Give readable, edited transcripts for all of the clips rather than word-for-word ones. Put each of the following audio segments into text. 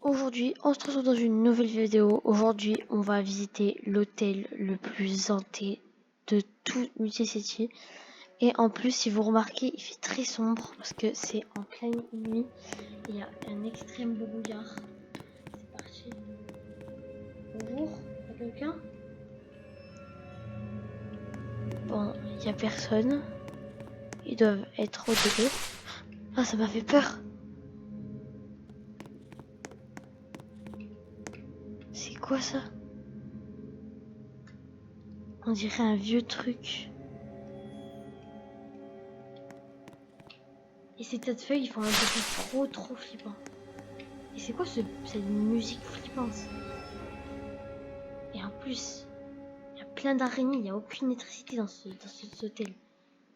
Aujourd'hui, on se retrouve dans une nouvelle vidéo. Aujourd'hui, on va visiter l'hôtel le plus hanté de tout Multicity. Et en plus, si vous remarquez, il fait très sombre parce que c'est en pleine nuit. Il y a un extrême brouillard. C'est parti. Bonjour, y a quelqu'un? Bon, il n'y a personne. Ils doivent être au début. Ah, ça m'a fait peur. C'est quoi ça? On dirait un vieux truc. Et ces tas de feuilles, ils font un peu trop flippant. Et c'est quoi cette musique flippante? Et en plus, il y a plein d'araignées, il n'y a aucune électricité dans cet hôtel.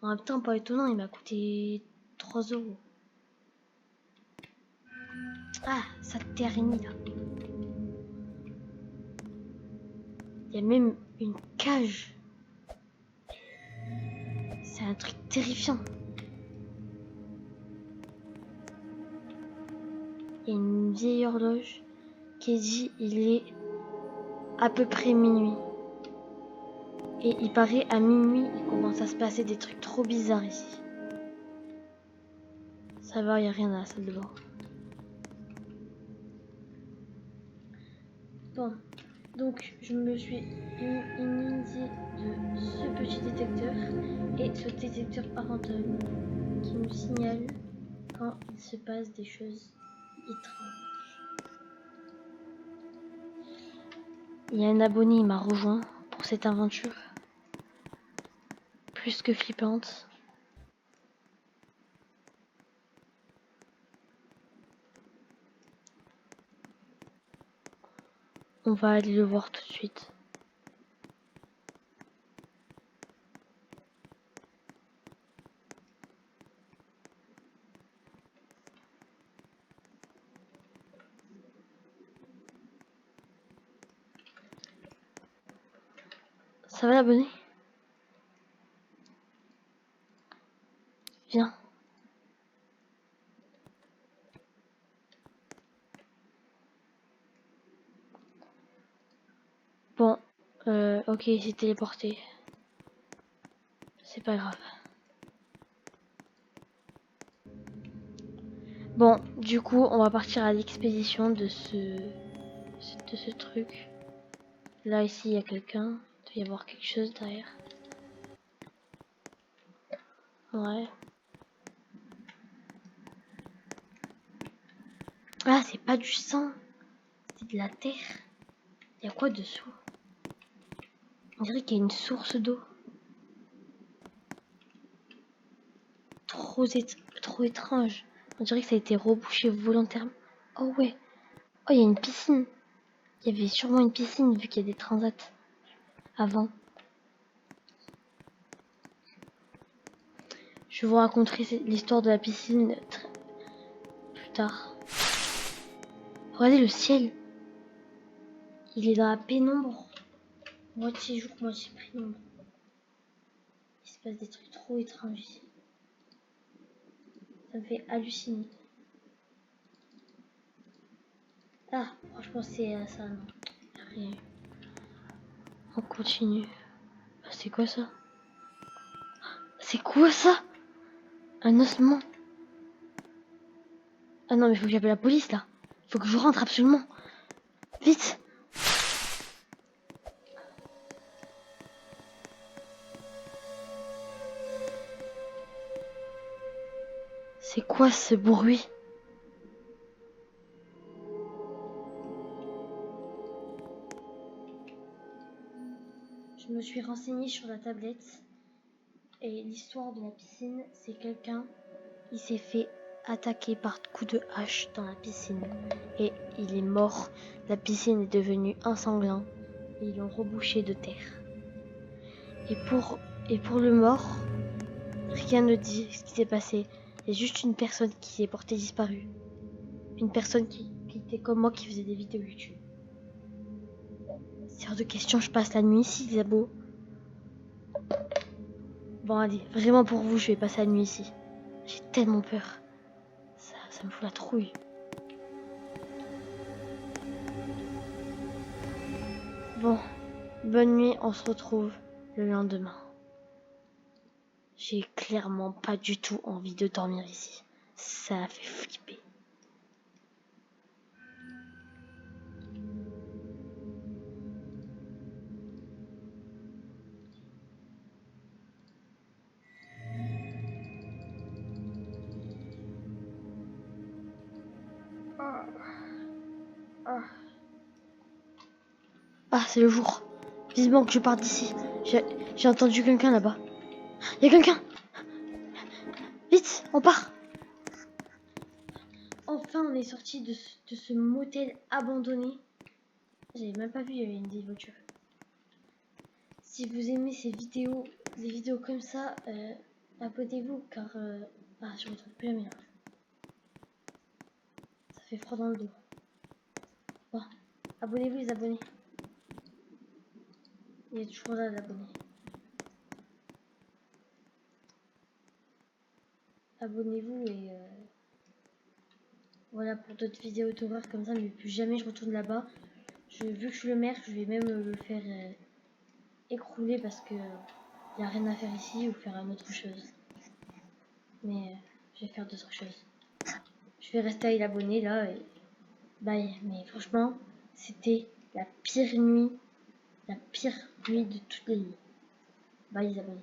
En même temps, pas étonnant, il m'a coûté 3 €. Ah, ça t'est araignée là. Il y a même une cage. C'est un truc terrifiant. Il y a une vieille horloge qui dit il est à peu près minuit. Et il paraît à minuit, il commence à se passer des trucs trop bizarres ici. Ça va, il n'y a rien à la salle de bain. Bon, donc je me suis initiée de ce petit détecteur et ce détecteur à fantômes qui nous signale quand il se passe des choses étranges. Il y a un abonné, il m'a rejoint pour cette aventure plus que flippante. On va aller le voir tout de suite. Ça va l'abonné? Viens. Bon, ok, il s'est téléporté. C'est pas grave. Bon, du coup, on va partir à l'expédition de ce truc. Là, ici, il y a quelqu'un. Il doit y avoir quelque chose derrière. Ouais. Ah, c'est pas du sang. C'est de la terre. Il y a quoi dessous? On dirait qu'il y a une source d'eau. Trop étrange. On dirait que ça a été rebouché volontairement. Oh ouais. Oh, il y a une piscine. Il y avait sûrement une piscine vu qu'il y a des transats avant. Je vais vous raconter l'histoire de la piscine plus tard. Regardez le ciel. Il est dans la pénombre. Moitié jour, moitié pénombre. Il se passe des trucs trop étranges ici. Ça me fait halluciner. Ah, franchement, c'est ça, non. Rien. On continue. Ah, c'est quoi ça? C'est quoi ça? Un ossement. Ah non, mais faut que j'appelle la police là. Faut que je rentre absolument. Vite. C'est quoi ce bruit? Je me suis renseignée sur la tablette. Et l'histoire de la piscine, c'est quelqu'un, il s'est fait attaquer par coups de hache dans la piscine. Et il est mort. La piscine est devenue ensanglante. Et ils l'ont rebouché de terre. Et pour le mort, rien ne dit ce qui s'est passé. Il y a juste une personne qui est portée disparue. Une personne qui était comme moi, qui faisait des vidéos YouTube. C'est hors de question, je passe la nuit ici, les abos. Bon allez, vraiment pour vous, je vais passer la nuit ici. J'ai tellement peur. Ça me fout la trouille. Bon, bonne nuit, on se retrouve le lendemain. J'ai clairement pas du tout envie de dormir ici. Ça a fait flipper. Ah, c'est le jour. Vivement que je parte d'ici. J'ai entendu quelqu'un là-bas. Il y a quelqu'un. Vite, on part. Enfin, on est sorti de ce motel abandonné. J'avais même pas vu, il y avait une vieille voiture. Si vous aimez des vidéos comme ça, abonnez-vous car je retrouve plus la meilleure. Ça fait froid dans le dos. Bon, abonnez-vous les abonnés. Il y a toujours là d'abonnés. Abonnez-vous et voilà pour d'autres vidéos d'horreur comme ça, mais plus jamais je retourne là-bas. Vu que je suis le maire, je vais même le faire écrouler parce que y a rien à faire ici ou faire une autre chose. Mais je vais faire d'autres choses. Je vais rester à l'abonné là et bye. Mais franchement, c'était la pire nuit de toutes les nuits. Bye les abonnés.